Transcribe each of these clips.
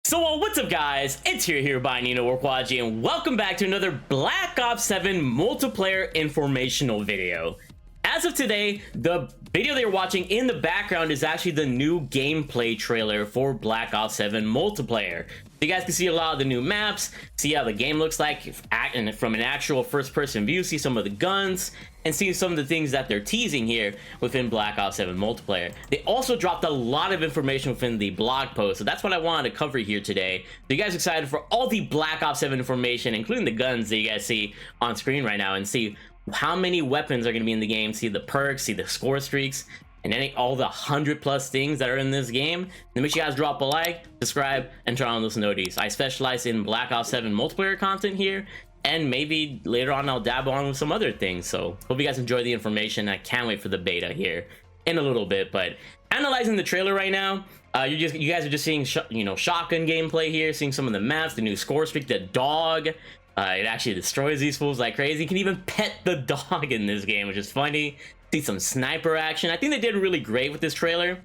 So what's up guys, it's here by Nino Warkwaji and welcome back to another Black Ops 7 multiplayer informational video. As of today, the video that you're watching in the background is actually the new gameplay trailer for Black Ops 7 multiplayer. You guys can see a lot of the new maps, see how the game looks like and from an actual first-person view, see some of the guns, and see some of the things that they're teasing here within Black Ops 7 multiplayer. They also dropped a lot of information within the blog post, so that's what I wanted to cover here today. So you guys excited for all the Black Ops 7 information, including the guns that you guys see on screen right now, and see how many weapons are going to be in the game, see the perks, see the score streaks, and all the 100+ things that are in this game. Then make sure you guys drop a like, subscribe, and turn on those notifications. I specialize in Black Ops 7 multiplayer content here, and maybe later on I'll dabble on with some other things. So hope you guys enjoy the information. I can't wait for the beta here in a little bit. But analyzing the trailer right now, you guys are just seeing shotgun gameplay here, seeing some of the maps, the new score streak, the dog. It actually destroys these fools like crazy. You can even pet the dog in this game, which is funny. See some sniper action. I think they did really great with this trailer.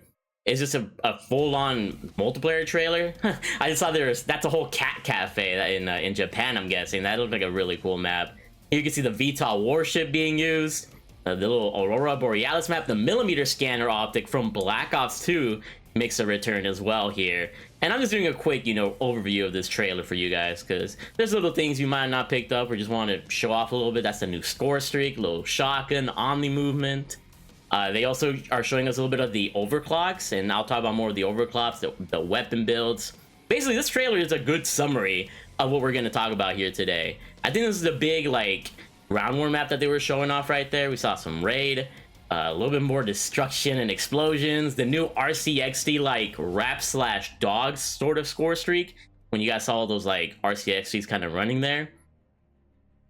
It's just a full-on multiplayer trailer. I just saw that's a whole cat cafe in Japan, I'm guessing. That looked like a really cool map. Here you can see the VTOL warship being used. The little Aurora Borealis map. The millimeter scanner optic from Black Ops 2 makes a return as well here. And I'm just doing a quick, overview of this trailer for you guys, because there's little things you might not picked up or just want to show off a little bit. That's the new score streak, little shotgun, omni movement. They also are showing us a little bit of the overclocks, and I'll talk about more of the overclocks, the weapon builds. Basically, this trailer is a good summary of what we're going to talk about here today. I think this is the big, ground war map that they were showing off right there. We saw some raid. A little bit more destruction and explosions. The new RCXD rap/dogs sort of score streak. When you guys saw all those RCXDs kind of running there.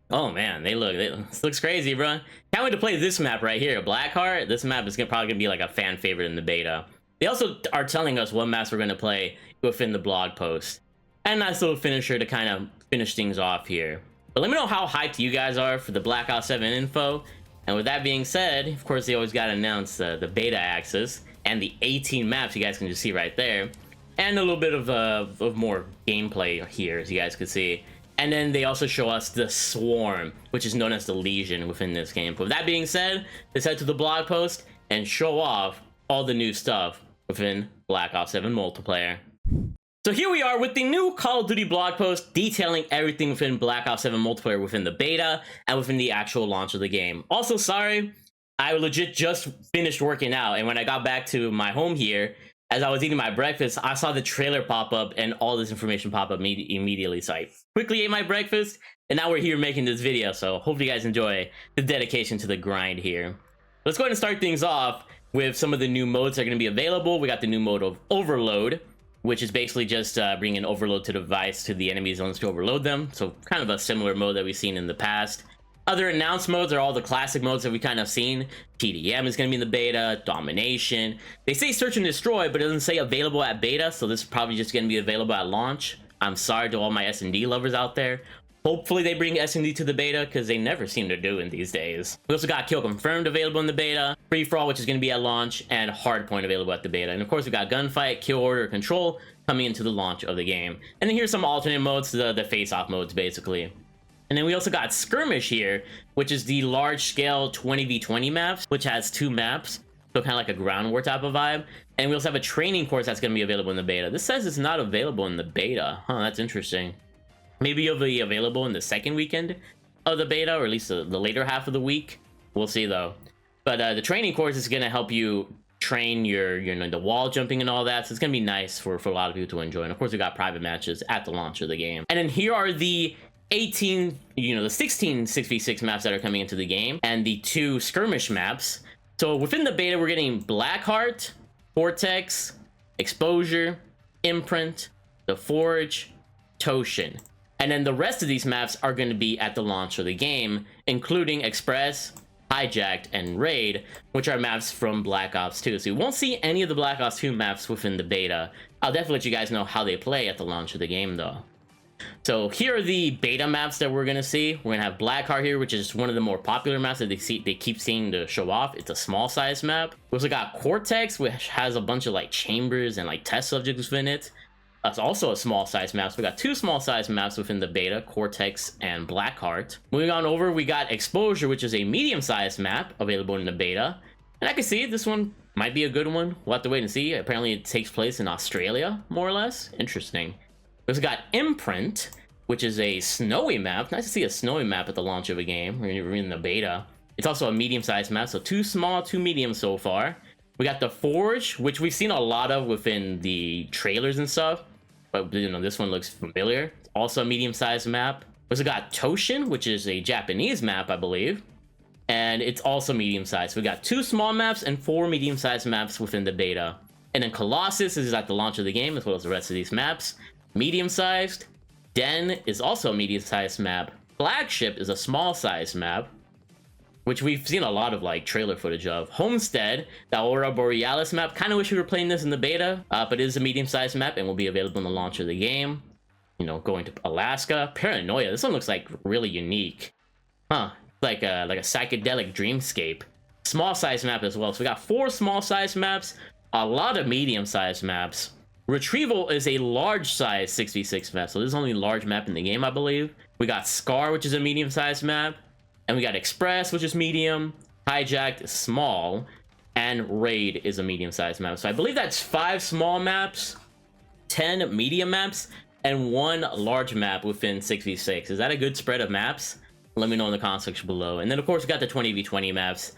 Oh man, this looks crazy, bro. Can't wait to play this map right here, Blackheart. This map is probably gonna be like a fan favorite in the beta. They also are telling us what maps we're gonna play within the blog post. And nice little finisher to kind of finish things off here. But let me know how hyped you guys are for the Black Ops 7 info. And with that being said, of course, they always got to announce the beta access and the 18 maps you guys can just see right there. And a little bit of more gameplay here, as you guys can see. And then they also show us the Swarm, which is known as the Legion within this game. But with that being said, let's head to the blog post and show off all the new stuff within Black Ops 7 multiplayer. So here we are with the new Call of Duty blog post detailing everything within Black Ops 7 multiplayer within the beta and within the actual launch of the game. Also, sorry, I legit just finished working out, and when I got back to my home here, as I was eating my breakfast, I saw the trailer pop up and all this information pop up immediately. So I quickly ate my breakfast, and now we're here making this video. So hopefully you guys enjoy the dedication to the grind here. Let's go ahead and start things off with some of the new modes that are going to be available. We got the new mode of Overload, which is basically just bringing overload to the device to the enemy zones to overload them. So kind of a similar mode that we've seen in the past. Other announced modes are all the classic modes that we kind of seen. PDM is going to be in the beta, Domination. They say Search and Destroy, but it doesn't say available at beta, so this is probably just going to be available at launch. I'm sorry to all my S&D lovers out there. Hopefully they bring S&D to the beta, because they never seem to do in these days. We also got Kill Confirmed available in the beta, Free For All, which is going to be at launch, and Hardpoint available at the beta. And of course we got Gunfight, Kill Order, Control coming into the launch of the game. And then here's some alternate modes, the face-off modes basically. And then we also got Skirmish here, which is the large-scale 20v20 maps, which has 2 maps, so kind of like a ground war type of vibe. And we also have a training course that's going to be available in the beta. This says it's not available in the beta. Huh, that's interesting. Maybe it'll be available in the second weekend of the beta, or at least the later half of the week. We'll see though. But the training course is going to help you train your the wall jumping and all that. So it's going to be nice for a lot of people to enjoy. And of course we got private matches at the launch of the game. And then here are the 16 6v6 maps that are coming into the game, and the 2 skirmish maps. So within the beta, we're getting Blackheart, Vortex, Exposure, Imprint, The Forge, Toshin. And then the rest of these maps are going to be at the launch of the game, including Express, Hijacked, and Raid, which are maps from Black Ops 2. So you won't see any of the Black Ops 2 maps within the beta. I'll definitely let you guys know how they play at the launch of the game though. So here are the beta maps that we're going to see. We're going to have Blackheart here, which is one of the more popular maps that they keep seeing to show off. It's a small size map. We also got Cortex, which has a bunch of chambers and test subjects within it. That's also a small size map. So we got two small size maps within the beta, Cortex and Blackheart. Moving on over, we got Exposure, which is a medium sized map available in the beta. And I can see this one might be a good one. We'll have to wait and see. Apparently it takes place in Australia, more or less. Interesting. We also got Imprint, which is a snowy map. Nice to see a snowy map at the launch of a game. We're in the beta. It's also a medium sized map, so two small, two medium so far. We got the Forge, which we've seen a lot of within the trailers and stuff. But, you know, this one looks familiar. It's also a medium-sized map. We also got Toshin, which is a Japanese map, I believe. And it's also medium-sized. So we got two small maps and four medium-sized maps within the beta. And then Colossus is at the launch of the game, as well as the rest of these maps. Medium-sized. Den is also a medium-sized map. Flagship is a small-sized map, which we've seen a lot of like trailer footage of. Homestead, the Aurora Borealis map. Kind of wish we were playing this in the beta, but it is a medium-sized map and will be available in the launch of the game. You know, going to Alaska. Paranoia. This one looks like really unique. Huh. Like a psychedelic dreamscape. Small-sized map as well. So we got four small-sized maps, a lot of medium-sized maps. Retrieval is a large-sized 6v6 map, so this is the only large map in the game, I believe. We got Scar, which is a medium-sized map. And we got Express, which is medium, Hijacked is small, and Raid is a medium-sized map. So I believe that's 5 small maps, 10 medium maps, and 1 large map within 6v6. Is that a good spread of maps? Let me know in the comment section below. And then, of course, we got the 20v20 maps,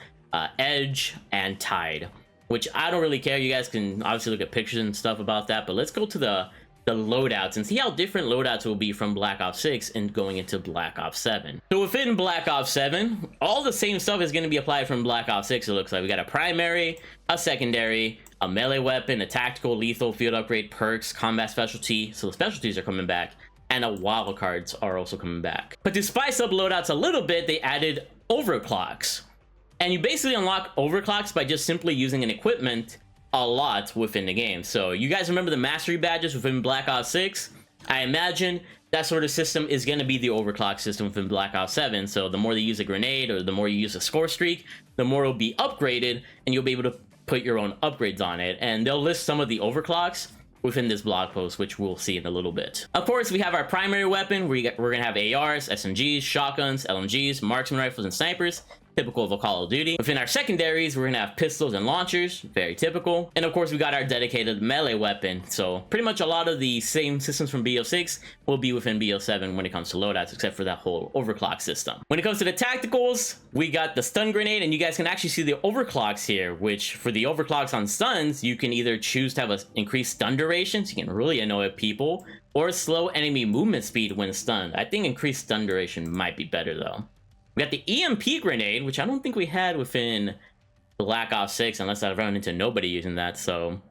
Edge and Tide, which I don't really care. You guys can obviously look at pictures and stuff about that, but let's go to the loadouts and see how different loadouts will be from Black Ops 6 and going into Black Ops 7. So within Black Ops 7, all the same stuff is going to be applied from Black Ops 6, it looks like. We got a primary, a secondary, a melee weapon, a tactical, lethal, field upgrade, perks, combat specialty, so the specialties are coming back, and a wild cards are also coming back. But to spice up loadouts a little bit, they added overclocks. And you basically unlock overclocks by just simply using an equipment a lot within the game. So you guys remember the mastery badges within Black Ops 6? I imagine that sort of system is going to be the overclock system within Black Ops 7. So the more they use a grenade or the more you use a score streak, the more it'll be upgraded and you'll be able to put your own upgrades on it. And they'll list some of the overclocks within this blog post, which we'll see in a little bit. Of course, we have our primary weapon. We're going to have ARs, SMGs, shotguns, LMGs, marksman rifles, and snipers. Typical of a Call of Duty. Within our secondaries, we're gonna have pistols and launchers, very typical. And of course, we got our dedicated melee weapon. So pretty much a lot of the same systems from BO6 will be within BO7 when it comes to loadouts, except for that whole overclock system. When it comes to the tacticals, we got the stun grenade, and you guys can actually see the overclocks here, which for the overclocks on stuns, you can either choose to have an increased stun duration, so you can really annoy people, or slow enemy movement speed when stunned. I think increased stun duration might be better though. We got the EMP grenade, which I don't think we had within Black Ops 6, unless I've run into nobody using that. So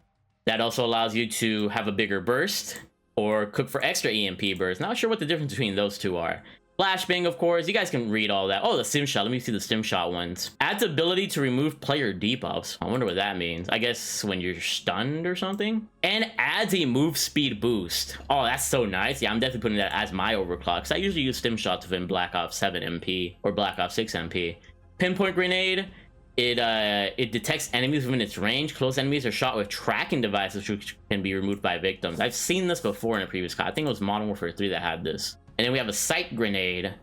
that also allows you to have a bigger burst or cook for extra EMP burst. Not sure what the difference between those two are. Flashbang, of course, you guys can read all that. Oh, the stim shot. Let me see the stim shot ones. Adds ability to remove player debuffs. I wonder what that means. I guess when you're stunned or something. And adds a move speed boost. Oh, that's so nice. Yeah, I'm definitely putting that as my overclocks. I usually use stim shots within Black Ops 7 MP or Black Ops 6 MP. Pinpoint grenade. It detects enemies within its range. Close enemies are shot with tracking devices, which can be removed by victims. I've seen this before in a previous COD. I think it was Modern Warfare 3 that had this. And then we have a sight grenade,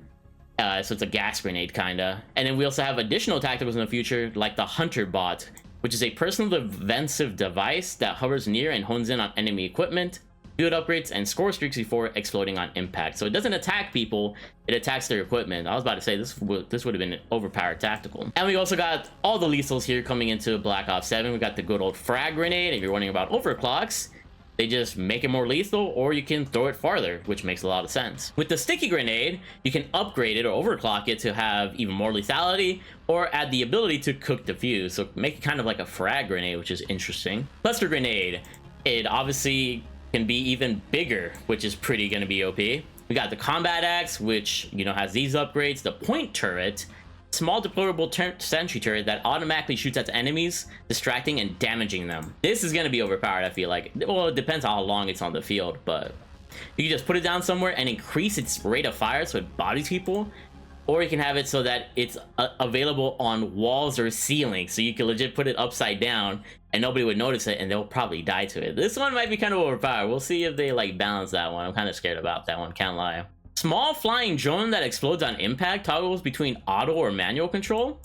so it's a gas grenade kinda. And then we also have additional tacticals in the future, like the Hunter Bot, which is a personal defensive device that hovers near and hones in on enemy equipment, field upgrades, and score streaks before exploding on impact. So it doesn't attack people, it attacks their equipment. I was about to say this would have been an overpowered tactical. And we also got all the lethals here coming into Black Ops 7. We got the good old frag grenade. If you're wondering about overclocks, they just make it more lethal, or you can throw it farther, which makes a lot of sense. With the sticky grenade, you can upgrade it or overclock it to have even more lethality, or add the ability to cook defuse, so make it kind of like a frag grenade, which is interesting. Cluster grenade, it obviously can be even bigger, which is pretty gonna be OP. We got the combat axe, which, you know, has these upgrades. The point turret, small deployable sentry turret that automatically shoots at the enemies, distracting and damaging them. This is going to be overpowered, I feel like. Well, it depends on how long it's on the field, but you can just put it down somewhere and increase its rate of fire so it bodies people. or you can have it so that it's available on walls or ceilings, so you can legit put it upside down and nobody would notice it and they'll probably die to it. This one might be kind of overpowered. We'll see if they like balance that one. I'm kind of scared about that one, can't lie. Small flying drone that explodes on impact, toggles between auto or manual control.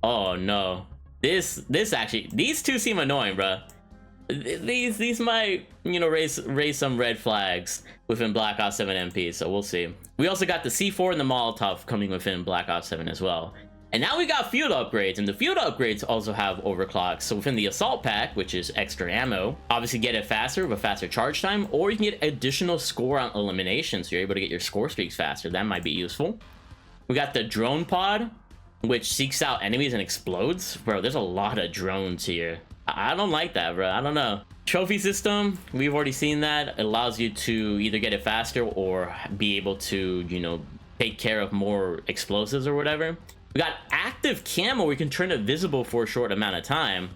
Oh no, this actually, these two seem annoying, bruh. These might, you know, raise some red flags within Black Ops 7 MP, so we'll see. We also got the C4 and the Molotov coming within Black Ops 7 as well. And now we got field upgrades, and the field upgrades also have overclocks. So within the assault pack, which is extra ammo, obviously get it faster with a faster charge time, or you can get additional score on elimination, so you're able to get your score streaks faster. That might be useful. We got the drone pod, which seeks out enemies and explodes. Bro, there's a lot of drones here. I don't like that, bro. I don't know. Trophy system, we've already seen that. It allows you to either get it faster or be able to, you know, take care of more explosives or whatever. We got active camo where you can turn it visible for a short amount of time.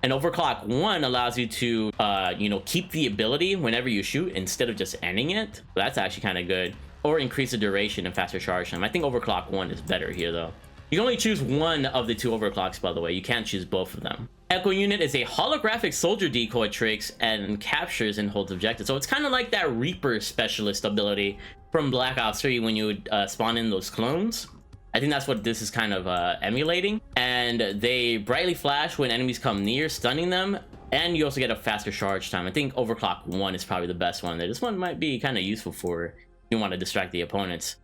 And overclock 1 allows you to, you know, keep the ability whenever you shoot instead of just ending it. That's actually kind of good. Or increase the duration and faster charge time. I think overclock 1 is better here, though. You can only choose one of the two overclocks, by the way. You can't choose both of them. Echo Unit is a holographic soldier decoy tricks and captures and holds objectives. So it's kind of like that Reaper specialist ability from Black Ops 3 when you would spawn in those clones. I think that's what this is kind of emulating. And they brightly flash when enemies come near, stunning them. And you also get a faster charge time. I think overclock 1 is probably the best one there. This one might be kind of useful for if you want to distract the opponents.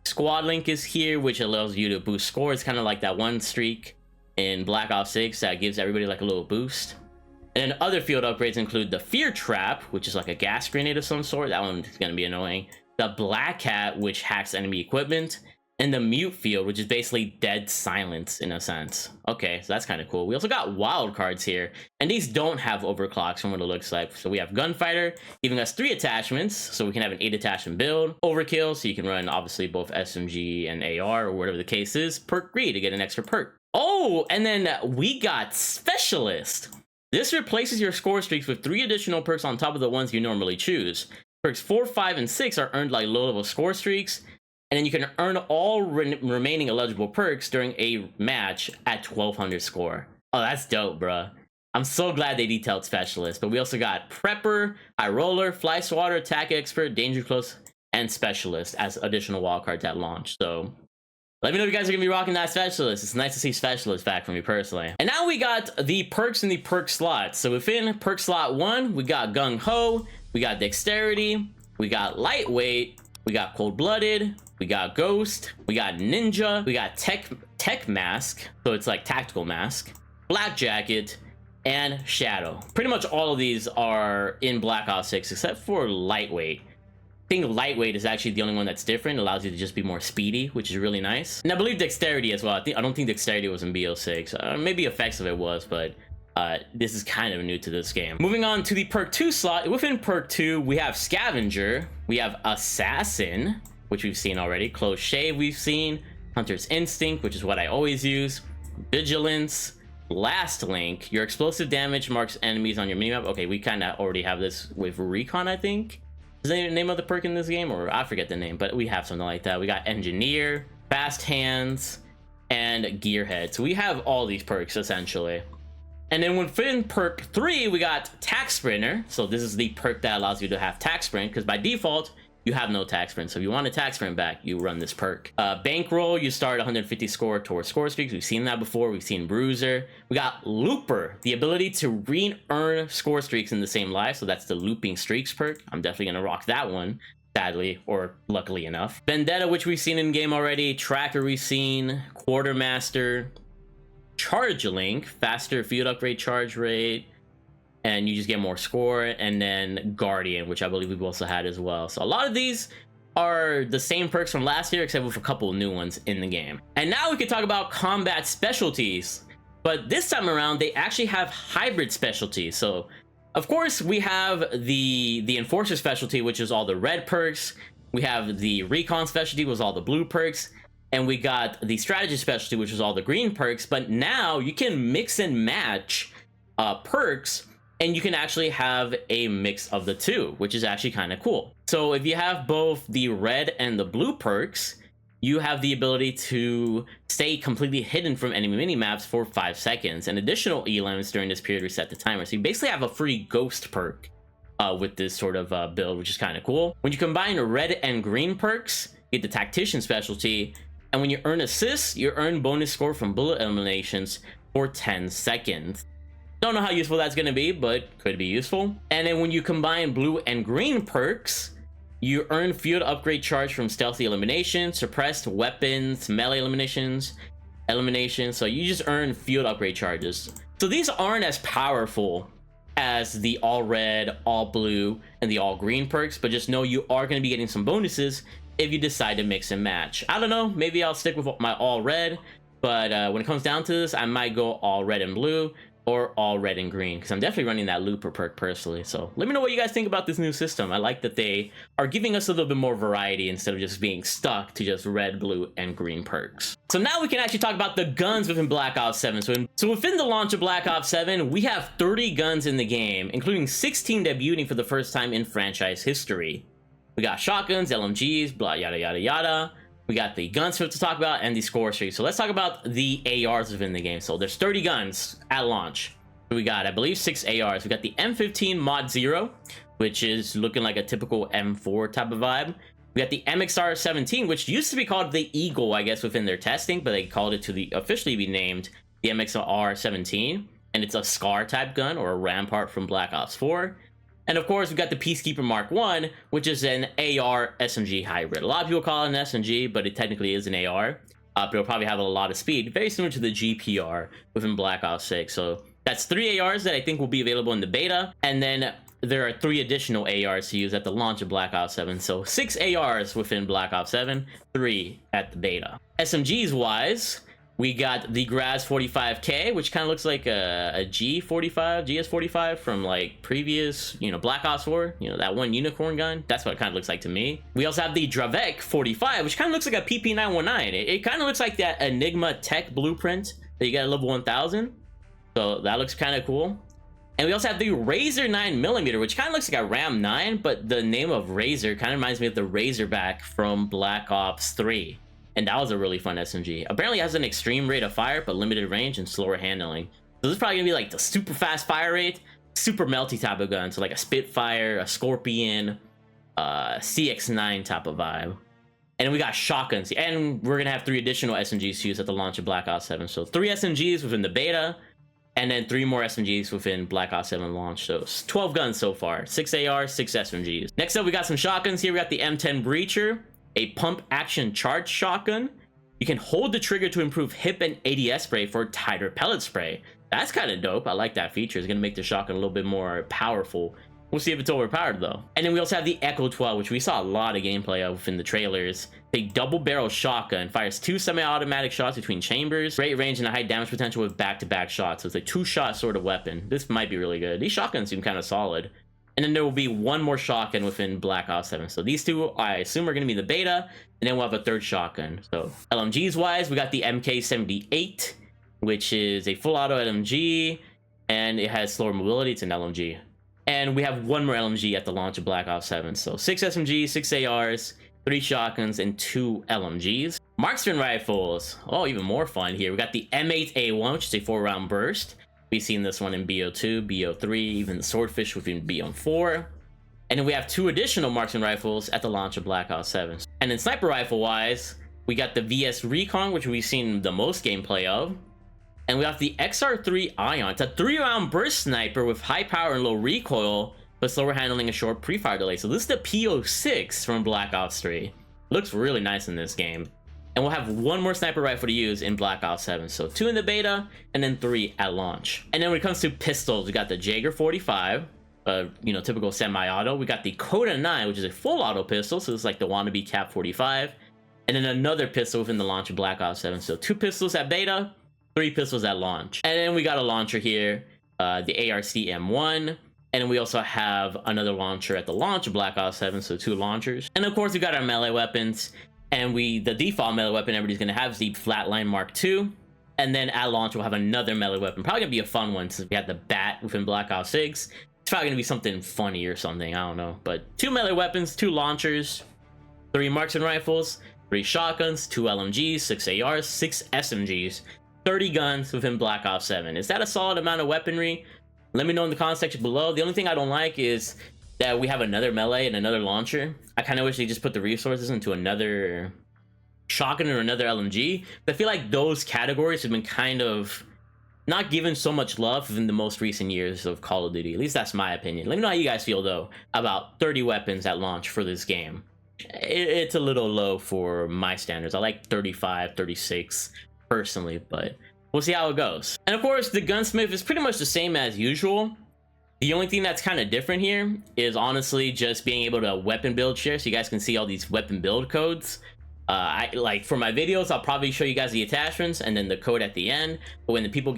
Squad Link is here, which allows you to boost score. It's kind of like that one streak in Black Ops 6 that gives everybody like a little boost. And then other field upgrades include the Fear Trap, which is like a gas grenade of some sort. That one's going to be annoying. The Black Hat, which hacks enemy equipment. And the Mute Field, which is basically dead silence in a sense. Okay, so that's kind of cool. We also got wild cards here, and these don't have overclocks from what it looks like. So we have Gunfighter, giving us 3 attachments, so we can have an 8 attachment build. Overkill, so you can run obviously both SMG and AR, or whatever the case is. Perk Greed to get an extra perk. Oh, and then we got Specialist. This replaces your score streaks with 3 additional perks on top of the ones you normally choose. Perks 4, 5, and 6 are earned like low-level score streaks, and then you can earn all remaining eligible perks during a match at 1200 score. Oh, that's dope, bruh. I'm so glad they detailed Specialist. But we also got Prepper, High Roller, Fly Swatter, Attack Expert, Danger Close, and Specialist as additional wildcards at launch. So let me know if you guys are going to be rocking that Specialist. It's nice to see Specialist back from me personally. And now we got the perks in the perk slots. So within perk slot 1, we got Gung Ho, we got Dexterity, we got Lightweight, we got Cold-Blooded, we got Ghost, we got Ninja, we got Tech Mask, so it's like Tactical Mask, Black Jacket, and Shadow. Pretty much all of these are in Black Ops 6 except for Lightweight. I think Lightweight is actually the only one that's different. It allows you to just be more speedy, which is really nice. And I believe Dexterity as well. I don't think Dexterity was in BO6. Maybe effects of it was, but this is kind of new to this game. Moving on to the perk 2 slot. Within perk 2, we have Scavenger, we have Assassin, which we've seen already, Close Shave we've seen, Hunter's Instinct, which is what I always use, Vigilance, Blast Link. Your explosive damage marks enemies on your minimap. Okay, we kind of already have this with Recon, I think. Is that the name of the perk in this game? Or I forget the name, but we have something like that. We got Engineer, Fast Hands, and Gearhead. So we have all these perks, essentially. And then within perk 3, we got Tac Sprinter. So this is the perk that allows you to have Tac Sprint, because by default, you have no Tac Sprint. So if you want a Tac Sprint back, you run this perk. Bankroll, you start 150 score towards score streaks. We've seen that before. We've seen Bruiser. We got Looper, the ability to re-earn score streaks in the same life. So that's the Looping Streaks perk. I'm definitely going to rock that one, sadly, or luckily enough. Vendetta, which we've seen in game already. Tracker, we've seen. Quartermaster. Charge Link, faster field upgrade charge rate, and you just get more score. And then Guardian, which I believe we've also had as well. So a lot of these are the same perks from last year, except with a couple of new ones in the game. And now we can talk about combat specialties, but this time around they actually have hybrid specialties. So of course we have the Enforcer specialty, which is all the red perks. We have the Recon specialty, which is all the blue perks. And we got the Strategy specialty, which is all the green perks. But now you can mix and match perks, and you can actually have a mix of the two, which is actually kind of cool. So if you have both the red and the blue perks, you have the ability to stay completely hidden from enemy mini-maps for 5 seconds, and additional elims during this period reset the timer. So you basically have a free ghost perk with this sort of build, which is kind of cool. When you combine red and green perks, you get the tactician specialty, and when you earn assists, you earn bonus score from bullet eliminations for 10 seconds. Don't know how useful that's going to be, but could be useful. And then when you combine blue and green perks, you earn field upgrade charge from stealthy elimination, suppressed weapons, melee eliminations. So you just earn field upgrade charges. So these aren't as powerful as the all red, all blue, and the all green perks, but just know you are going to be getting some bonuses if you decide to mix and match. I don't know, maybe I'll stick with my all red, but when it comes down to this, I might go all red and blue, or all red and green, because I'm definitely running that looper perk personally. So let me know what you guys think about this new system. I like that they are giving us a little bit more variety instead of just being stuck to just red, blue, and green perks. So now we can actually talk about the guns within Black Ops 7. So within the launch of Black Ops 7, we have 30 guns in the game, including 16 debuting for the first time in franchise history. We got shotguns, LMGs, blah, yada, yada, yada. We got the Gunsmith to talk about and the Scorestreaks. So let's talk about the ARs within the game. So there's 30 guns at launch. We got, I believe, 6 ARs. We got the M15 Mod 0, which is looking like a typical M4 type of vibe. We got the MXR 17, which used to be called the Eagle, I guess, within their testing, but they called it to officially be named the MXR 17. And it's a SCAR type gun, or a Rampart from Black Ops 4. And of course, we got the Peacekeeper Mark 1, which is an AR SMG hybrid. A lot of people call it an SMG, but it technically is an AR. But it'll probably have a lot of speed, very similar to the GPR within Black Ops 6. So that's 3 ARs that I think will be available in the beta. And then there are 3 additional ARs to use at the launch of Black Ops 7. So 6 ARs within Black Ops 7, 3 at the beta. SMGs wise, we got the Graz 45K, which kind of looks like a G45, GS45 from like previous, Black Ops 4, that one unicorn gun. That's what it kind of looks like to me. We also have the Dravec 45, which kind of looks like a PP919. It kind of looks like that Enigma Tech blueprint that you got at level 1000. So that looks kind of cool. And we also have the Razor 9mm, which kind of looks like a Ram 9, but the name of Razor kind of reminds me of the Razorback from Black Ops 3. And that was a really fun SMG. Apparently it has an extreme rate of fire, but limited range and slower handling. So this is probably gonna be like the super fast fire rate, super melty type of gun. So like a Spitfire, a Scorpion, CX-9 type of vibe. And then we got shotguns. And we're gonna have 3 additional SMGs to use at the launch of Black Ops 7. So 3 SMGs within the beta, and then 3 more SMGs within Black Ops 7 launch. So 12 guns so far, 6 ARs, 6 SMGs. Next up, we got some shotguns here. We got the M10 Breacher, a pump action charge shotgun. You can hold the trigger to improve hip and ADS spray for tighter pellet spray. That's kind of dope. I like that feature. It's gonna make the shotgun a little bit more powerful. We'll see if it's overpowered though. And then we also have the Echo 12, which we saw a lot of gameplay of in the trailers. A double barrel shotgun, fires 2 semi-automatic shots between chambers, great range and a high damage potential with back-to-back shots. So it's a 2-shot sort of weapon. This might be really good. These shotguns seem kind of solid. And then there will be 1 more shotgun within Black Ops 7. So these 2, I assume, are going to be the beta. And then we'll have a 3rd shotgun. So LMGs wise, we got the MK78, which is a full auto LMG. And it has slower mobility. It's an LMG. And we have 1 more LMG at the launch of Black Ops 7. So 6 SMGs, 6 ARs, 3 shotguns, and 2 LMGs. Marksman rifles. Oh, even more fun here. We got the M8A1, which is a 4-round burst. We've seen this one in BO2, BO3, even the Swordfish within BO4. And then we have 2 additional marksman rifles at the launch of Black Ops 7. And then sniper rifle wise, we got the VS Recon, which we've seen the most gameplay of. And we have the XR3 Ion. It's a 3-round burst sniper with high power and low recoil, but slower handling and short pre-fire delay. So this is the PO6 from Black Ops 3. Looks really nice in this game. And we'll have 1 more sniper rifle to use in Black Ops 7. So 2 in the beta, and then 3 at launch. And then when it comes to pistols, we got the Jaeger 45, typical semi-auto. We got the Coda 9, which is a full auto pistol, so it's like the wannabe Cap 45. And then another pistol within the launch of Black Ops 7. So 2 pistols at beta, 3 pistols at launch. And then we got a launcher here, the ARC M1. And then we also have another launcher at the launch of Black Ops 7, so 2 launchers. And of course, we got our melee weapons. And the default melee weapon everybody's gonna have is the Flatline Mark II. And then at launch, we'll have another melee weapon. Probably gonna be a fun one since we had the Bat within Black Ops 6. It's probably gonna be something funny or something, I don't know. But 2 melee weapons, 2 launchers, 3 marksman rifles. 3 shotguns, 2 LMGs, 6 ARs, 6 SMGs, 30 guns within Black Ops 7. Is that a solid amount of weaponry? Let me know in the comment section below. The only thing I don't like is that we have another melee and another launcher. I kind of wish they just put the resources into another shotgun or another LMG. But I feel like those categories have been kind of not given so much love in the most recent years of Call of Duty. At least that's my opinion. Let me know how you guys feel though about 30 weapons at launch for this game. It's a little low for my standards. I like 35, 36 personally, but we'll see how it goes. And of course, the Gunsmith is pretty much the same as usual. The only thing that's kind of different here is honestly just being able to weapon build share, so you guys can see all these weapon build codes. I like for my videos, I'll probably show you guys the attachments and then the code at the end. But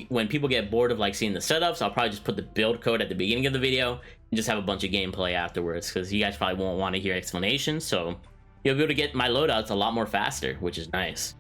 when people get bored of like seeing the setups, I'll probably just put the build code at the beginning of the video and just have a bunch of gameplay afterwards, because you guys probably won't want to hear explanations. So you'll be able to get my loadouts a lot more faster, which is nice.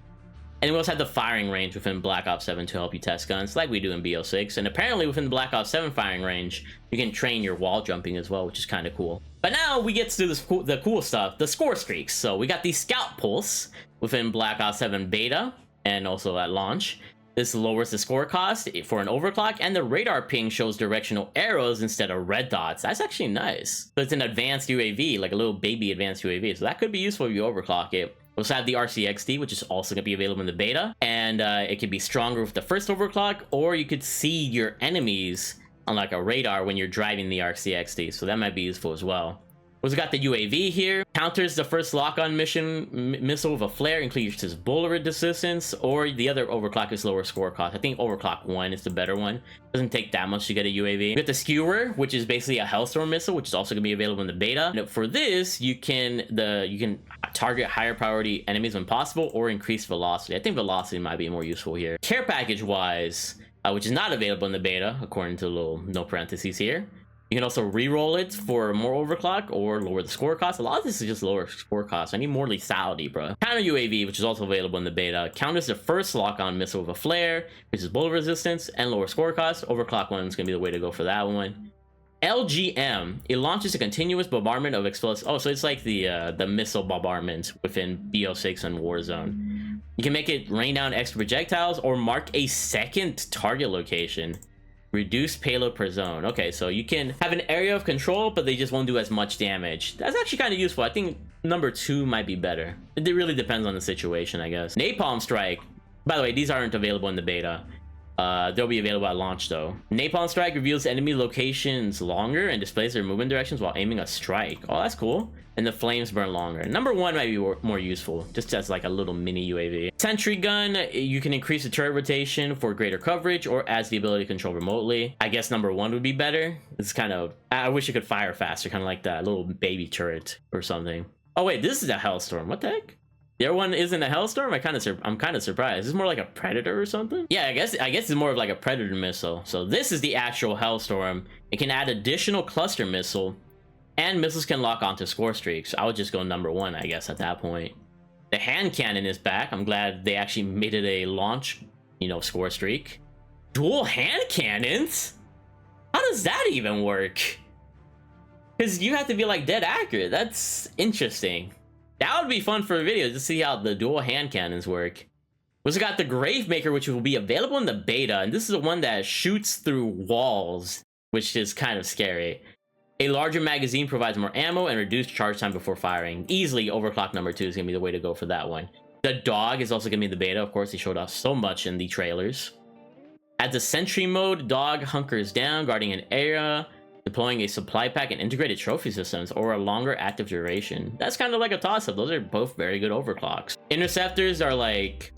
And we also have the firing range within Black Ops 7 to help you test guns like we do in BO6. And apparently within the Black Ops 7 firing range, you can train your wall jumping as well, which is kind of cool. But now we get to the cool stuff, the score streaks. So we got the Scout Pulse within Black Ops 7 beta and also at launch. This lowers the score cost for an overclock, and the radar ping shows directional arrows instead of red dots. That's actually nice. So it's an advanced UAV, like a little baby advanced UAV. So that could be useful if you overclock it. We also have the RCXD, which is also going to be available in the beta, and it can be stronger with the first overclock, or you could see your enemies on like a radar when you're driving the RCXD, so that might be useful as well. We also got the UAV here, counters the first lock-on missile with a flare, increases bullet resistance, or the other overclock is lower score cost. I think overclock 1 is the better one. Doesn't take that much to get a UAV. We got the Skewer, which is basically a Hellstorm missile, which is also going to be available in the beta. And for this, you can target higher priority enemies when possible, or increase velocity. I think velocity might be more useful here. Care package wise, which is not available in the beta, according to a little no parentheses here. You can also re-roll it for more overclock or lower the score cost. A lot of this is just lower score cost. I need more lethality, bro. Counter UAV, which is also available in the beta, counters the first lock-on missile with a flare, increases bullet resistance and lower score cost. Overclock 1 is going to be the way to go for that one. LGM, it launches a continuous bombardment of explosives. Oh, so it's like the missile bombardment within BO6 and Warzone. You can make it rain down extra projectiles or mark a second target location. Reduce payload per zone. Okay, so you can have an area of control, but they just won't do as much damage. That's actually kind of useful. I think number 2 might be better. It really depends on the situation, I guess. Napalm Strike. By the way, these aren't available in the beta. They'll be available at launch though. Napalm Strike reveals enemy locations longer and displays their movement directions while aiming a strike. Oh, that's cool. And the flames burn longer. Number 1 might be more useful, just as like a little mini UAV. Sentry Gun, you can increase the turret rotation for greater coverage, or adds the ability to control remotely. I guess number 1 would be better. It's kind of, I wish it could fire faster, kind of like that little baby turret or something. Oh wait, this is a Hellstorm. What the heck? The other one isn't a Hellstorm? I'm kind of surprised. This is more like a Predator or something? Yeah, I guess it's more of like a Predator missile. So this is the actual Hellstorm. It can add additional cluster missile, and missiles can lock onto score streaks. I would just go number 1, I guess, at that point. The hand cannon is back. I'm glad they actually made it a launch, score streak. Dual hand cannons? How does that even work? Because you have to be like dead accurate. That's interesting. That would be fun for a video to see how the dual hand cannons work. We also got the Gravemaker, which will be available in the beta, and this is the one that shoots through walls, which is kind of scary. A larger magazine provides more ammo and reduced charge time before firing. Easily, overclock number 2 is going to be the way to go for that one. The Dog is also going to be in the beta. Of course, they showed off so much in the trailers. At the Sentry mode, Dog hunkers down, guarding an area, deploying a supply pack and integrated trophy systems, or a longer active duration. That's kind of like a toss-up. Those are both very good overclocks. Interceptors are like,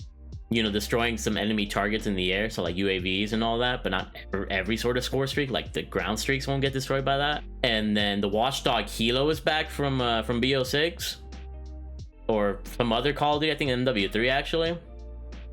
destroying some enemy targets in the air, so like UAVs and all that, but not every sort of score streak. Like the ground streaks won't get destroyed by that. And then the Watchdog Helo is back from BO6 or some other Call of Duty, I think MW3 actually.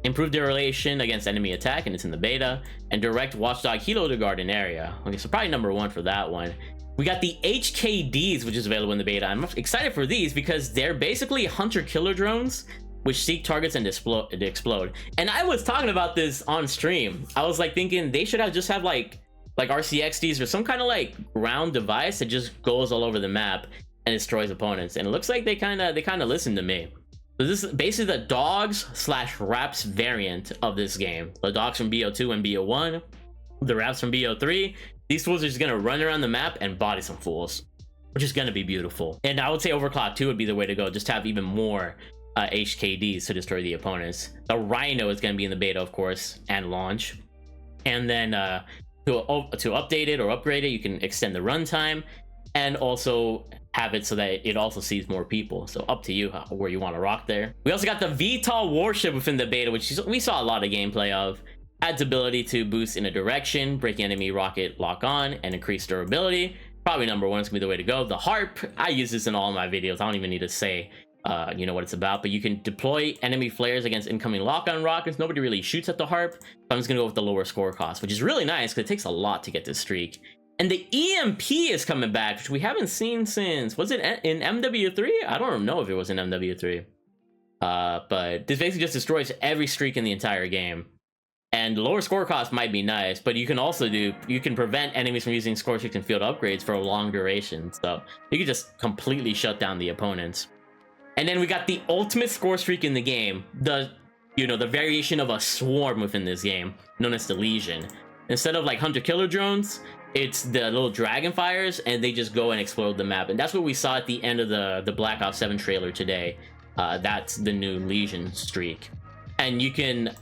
Improve their relation against enemy attack, and it's in the beta. And direct Watchdog Helo to guard an area. Okay, so probably number 1 for that one. We got the HKDs, which is available in the beta. I'm excited for these because they're basically hunter-killer drones which seek targets and explode. And I was talking about this on stream. I was like thinking they should just have like RCXDs or some kind of like ground device that just goes all over the map and destroys opponents. And it looks like they kind of listened to me. So this is basically the dogs slash raps variant of this game. The dogs from BO2 and BO1, the raps from BO3. These fools are just gonna run around the map and body some fools, which is gonna be beautiful. And I would say Overclock 2 would be the way to go, just to have even more HKDs to destroy the opponents. The Rhino is gonna be in the beta, of course, and launch. And then to update it or upgrade it, you can extend the runtime and also have it so that it also sees more people. So up to you where you want to rock there. We also got the VTOL warship within the beta, which we saw a lot of gameplay of. Adds ability to boost in a direction, break enemy rocket lock on, and increase durability. Probably number one is gonna be the way to go. The harp, I use this in all of my videos. I don't even need to say you know what it's about, but you can deploy enemy flares against incoming lock-on rockets. Nobody really shoots at the harp, so I'm just gonna go with the lower score cost, which is really nice because it takes a lot to get this streak. And the EMP is coming back, which we haven't seen since, was it in MW3? I don't know if it was in MW3. But this basically just destroys every streak in the entire game. And lower score cost might be nice, but you can also you can prevent enemies from using Scorestreaks and field upgrades for a long duration. So you can just completely shut down the opponents. And then we got the ultimate score streak in the game, the variation of a swarm within this game, known as the Legion. Instead of like hunter-killer drones, it's the little dragon fires, and they just go and explode the map. And that's what we saw at the end of the Black Ops 7 trailer today. That's the new Legion streak. And you can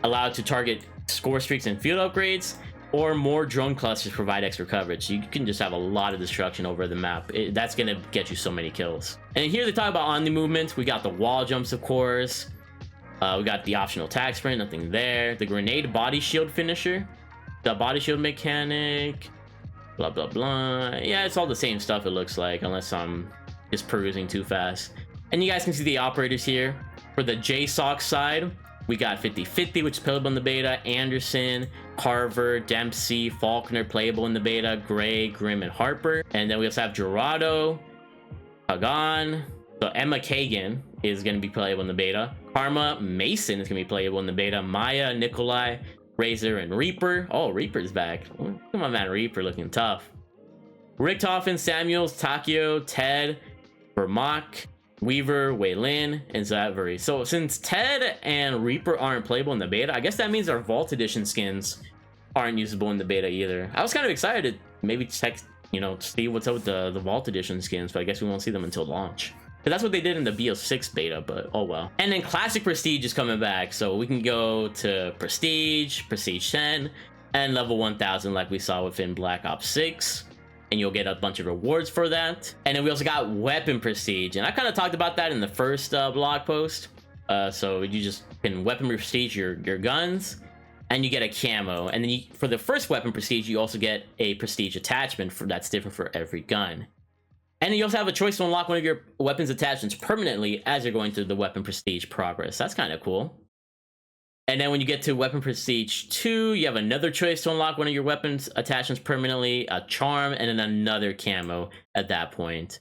allow it to target score streaks and field upgrades, or more drone clusters provide extra coverage. So you can just have a lot of destruction over the map. That's gonna get you so many kills. And here they talk about on the movement. We got the wall jumps, of course. We got the optional tag sprint, nothing there. The grenade body shield finisher, the body shield mechanic, blah blah blah. Yeah, it's all the same stuff, it looks like, unless I'm just perusing too fast. And you guys can see the operators here. For the JSOC side, we got 50-50, which is playable in the beta. Anderson, Carver, Dempsey, Faulkner playable in the beta. Gray, Grimm, and Harper. And then we also have Gerardo, Pagan. So Emma Kagan is going to be playable in the beta. Karma Mason is going to be playable in the beta. Maya, Nikolai, Razor, and Reaper. Oh, Reaper's back. Come on, man. Reaper looking tough. Richtofen, Samuels, Takio, Ted, Vermock, Weaver, Waylin, and Zavery. So since Ted and Reaper aren't playable in the beta, I guess that means our Vault Edition skins aren't usable in the beta either. I was kind of excited to maybe check, see what's up with the Vault Edition skins, but I guess we won't see them until launch. Because that's what they did in the BO6 beta, but oh well. And then Classic Prestige is coming back, so we can go to Prestige, Prestige 10, and level 1000 like we saw within Black Ops 6. And you'll get a bunch of rewards for that. And then we also got Weapon Prestige, and I kind of talked about that in the first blog post. So you just can Weapon Prestige your guns, and you get a camo. And then for the first Weapon Prestige, you also get a Prestige attachment that's different for every gun. And then you also have a choice to unlock one of your weapons attachments permanently as you're going through the Weapon Prestige progress. That's kind of cool. And then when you get to Weapon Prestige 2, you have another choice to unlock one of your weapons attachments permanently, a charm, and then another camo at that point.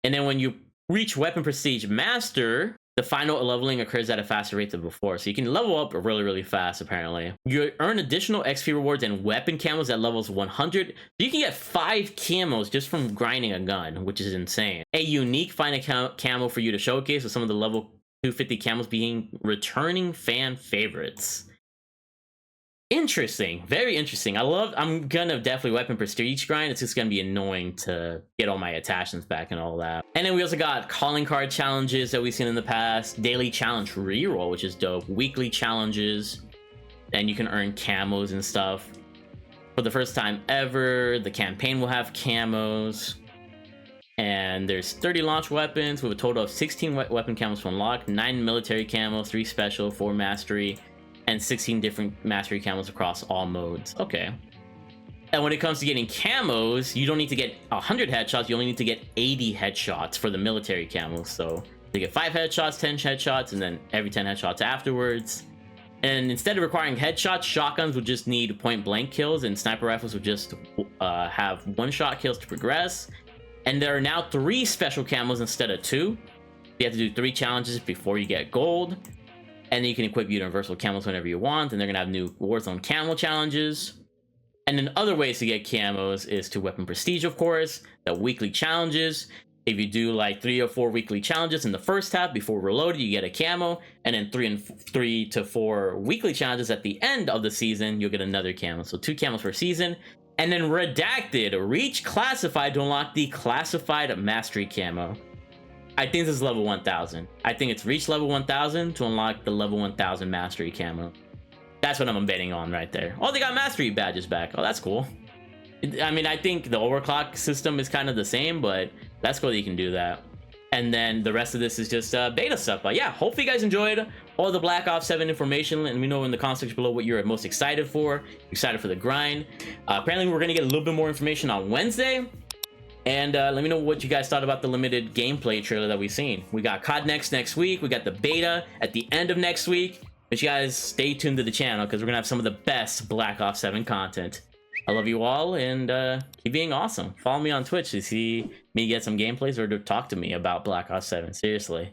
And then when you reach Weapon Prestige Master, the final leveling occurs at a faster rate than before. So you can level up really, really fast, apparently. You earn additional XP rewards and weapon camos at levels 100. So you can get 5 camos just from grinding a gun, which is insane. A unique final camo for you to showcase with some of the level 250 camos being returning fan favorites. Interesting, very interesting. I'm gonna definitely Weapon Prestige grind. It's just gonna be annoying to get all my attachments back and all that. And then we also got calling card challenges that we've seen in the past, daily challenge reroll, which is dope, weekly challenges, and you can earn camos and stuff. For the first time ever, the campaign will have camos. And there's 30 launch weapons with a total of 16 weapon camos to unlock, 9 military camos, 3 special, 4 mastery, and 16 different mastery camos across all modes. Okay. And when it comes to getting camos, you don't need to get 100 headshots, you only need to get 80 headshots for the military camos. So you get 5 headshots, 10 headshots, and then every 10 headshots afterwards. And instead of requiring headshots, shotguns would just need point blank kills, and sniper rifles would just have one-shot kills to progress. And there are now 3 special camos instead of 2. You have to do 3 challenges before you get gold. And then you can equip universal camos whenever you want. And they're going to have new Warzone camo challenges. And then other ways to get camos is to Weapon Prestige, of course. The weekly challenges. If you do like 3 or 4 weekly challenges in the first half before Reloaded, you get a camo, and then 3 to 4 weekly challenges at the end of the season, you'll get another camo. So 2 camos per season. And then Redacted, reach Classified to unlock the Classified Mastery camo. I think this is level 1000. I think it's reach level 1000 to unlock the level 1000 Mastery camo. That's what I'm betting on right there. Oh, they got Mastery badges back. Oh, that's cool. I mean, I think the overclock system is kind of the same, but that's cool that you can do that. And then the rest of this is just beta stuff. But yeah, hopefully you guys enjoyed all the Black Ops 7 information. Let me know in the comment section below what you're most excited for. Excited for the grind. Apparently we're going to get a little bit more information on Wednesday. And let me know what you guys thought about the limited gameplay trailer that we've seen. We got COD next week. We got the beta at the end of next week. But you guys stay tuned to the channel because we're going to have some of the best Black Ops 7 content. I love you all, and keep being awesome. Follow me on Twitch to see me get some gameplays or to talk to me about Black Ops 7. Seriously.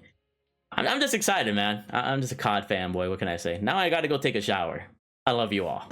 I'm just excited, man. I'm just a COD fanboy. What can I say? Now I gotta go take a shower. I love you all.